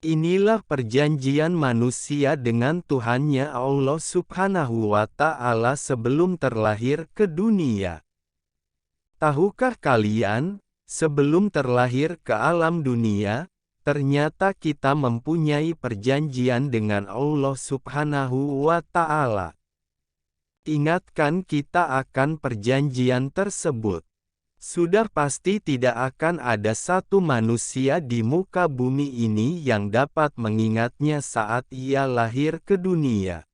Inilah perjanjian manusia dengan Tuhannya Allah Subhanahu wa Ta'ala sebelum terlahir ke dunia. Tahukah kalian, sebelum terlahir ke alam dunia, ternyata kita mempunyai perjanjian dengan Allah Subhanahu wa Ta'ala. Ingatkan kita akan perjanjian tersebut. Sudah pasti tidak akan ada satu manusia di muka bumi ini yang dapat mengingatnya saat ia lahir ke dunia.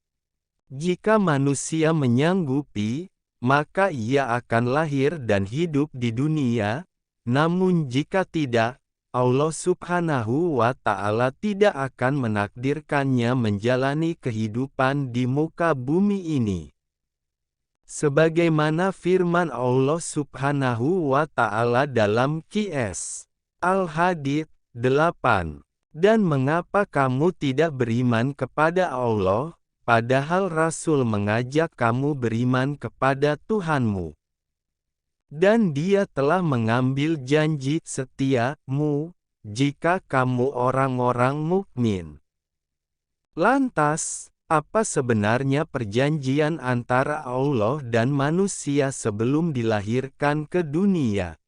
Jika manusia menyanggupi, maka ia akan lahir dan hidup di dunia, namun jika tidak, Allah Subhanahu wa Ta'ala tidak akan menakdirkannya menjalani kehidupan di muka bumi ini. Sebagaimana firman Allah Subhanahu wa Ta'ala dalam Qs. Al-Hadid 8. Dan mengapa kamu tidak beriman kepada Allah, padahal Rasul mengajak kamu beriman kepada Tuhanmu. Dan Dia telah mengambil janji setia-Mu, jika kamu orang-orang mukmin. Lantas, apa sebenarnya perjanjian antara Allah dan manusia sebelum dilahirkan ke dunia?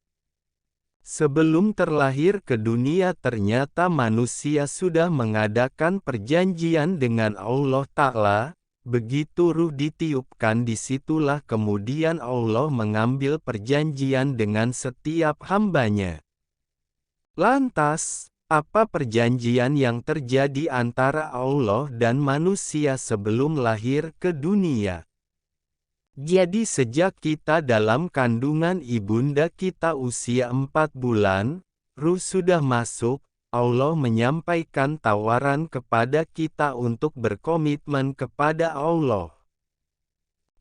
Sebelum terlahir ke dunia ternyata manusia sudah mengadakan perjanjian dengan Allah Ta'ala, begitu ruh ditiupkan disitulah kemudian Allah mengambil perjanjian dengan setiap hambanya. Lantas, apa perjanjian yang terjadi antara Allah dan manusia sebelum lahir ke dunia? Jadi sejak kita dalam kandungan ibunda kita usia 4 bulan, ruh sudah masuk, Allah menyampaikan tawaran kepada kita untuk berkomitmen kepada Allah.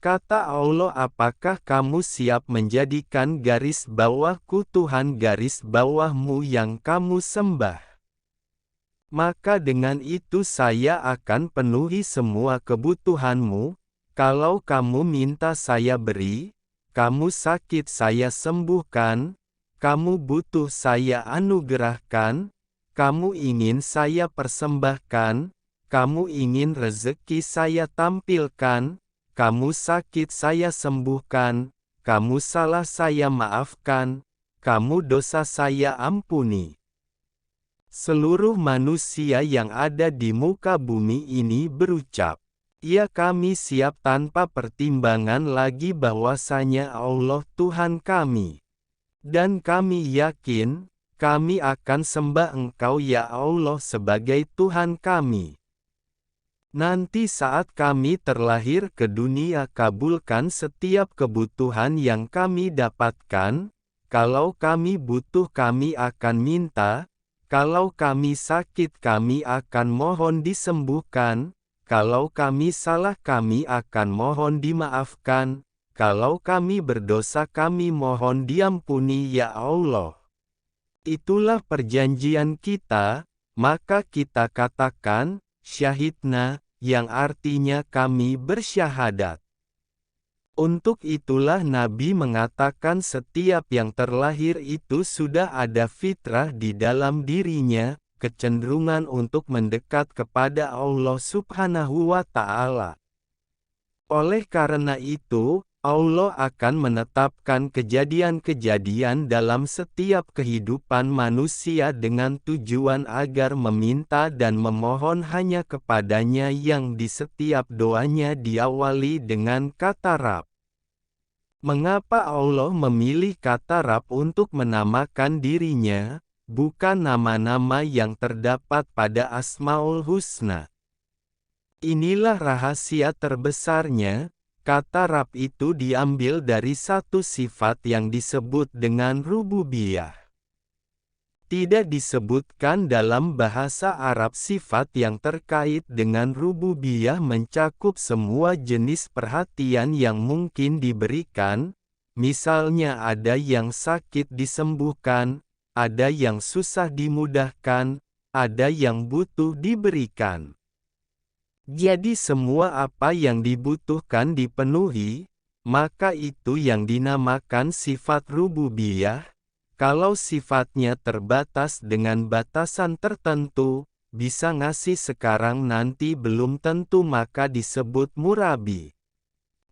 Kata Allah, apakah kamu siap menjadikan garis bawahku Tuhan garis bawahmu yang kamu sembah? Maka dengan itu saya akan penuhi semua kebutuhanmu, kalau kamu minta saya beri, kamu sakit saya sembuhkan, kamu butuh saya anugerahkan, kamu ingin saya persembahkan, kamu ingin rezeki saya tampilkan, kamu sakit saya sembuhkan, kamu salah saya maafkan, kamu dosa saya ampuni. Seluruh manusia yang ada di muka bumi ini berucap, "Ya kami siap tanpa pertimbangan lagi bahwasanya Allah Tuhan kami. Dan kami yakin, kami akan sembah Engkau ya Allah sebagai Tuhan kami. Nanti saat kami terlahir ke dunia kabulkan setiap kebutuhan yang kami dapatkan, kalau kami butuh kami akan minta, kalau kami sakit kami akan mohon disembuhkan, kalau kami salah kami akan mohon dimaafkan, kalau kami berdosa kami mohon diampuni ya Allah." Itulah perjanjian kita, maka kita katakan, syahidna, yang artinya kami bersyahadat. Untuk itulah Nabi mengatakan setiap yang terlahir itu sudah ada fitrah di dalam dirinya, kecenderungan untuk mendekat kepada Allah Subhanahu wa Ta'ala. Oleh karena itu, Allah akan menetapkan kejadian-kejadian dalam setiap kehidupan manusia dengan tujuan agar meminta dan memohon hanya kepadanya yang di setiap doanya diawali dengan kata Rabb. Mengapa Allah memilih kata Rabb untuk menamakan dirinya, bukan nama-nama yang terdapat pada Asmaul Husna? Inilah rahasia terbesarnya. Kata Rabb itu diambil dari satu sifat yang disebut dengan rububiyah. Tidak disebutkan dalam bahasa Arab sifat yang terkait dengan rububiyah mencakup semua jenis perhatian yang mungkin diberikan, misalnya ada yang sakit disembuhkan, ada yang susah dimudahkan, ada yang butuh diberikan. Jadi semua apa yang dibutuhkan dipenuhi, maka itu yang dinamakan sifat rububiyah. Kalau sifatnya terbatas dengan batasan tertentu, bisa ngasih sekarang nanti belum tentu maka disebut murabi.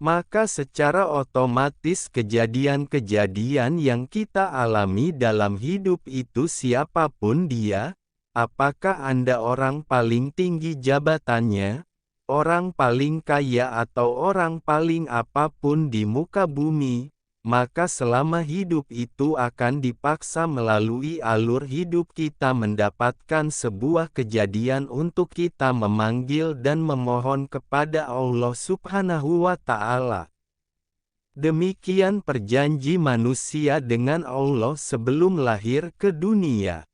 Maka secara otomatis kejadian-kejadian yang kita alami dalam hidup itu siapapun dia, apakah Anda orang paling tinggi jabatannya, orang paling kaya atau orang paling apapun di muka bumi, maka selama hidup itu akan dipaksa melalui alur hidup kita mendapatkan sebuah kejadian untuk kita memanggil dan memohon kepada Allah Subhanahu wa Ta'ala. Demikian perjanji manusia dengan Allah sebelum lahir ke dunia.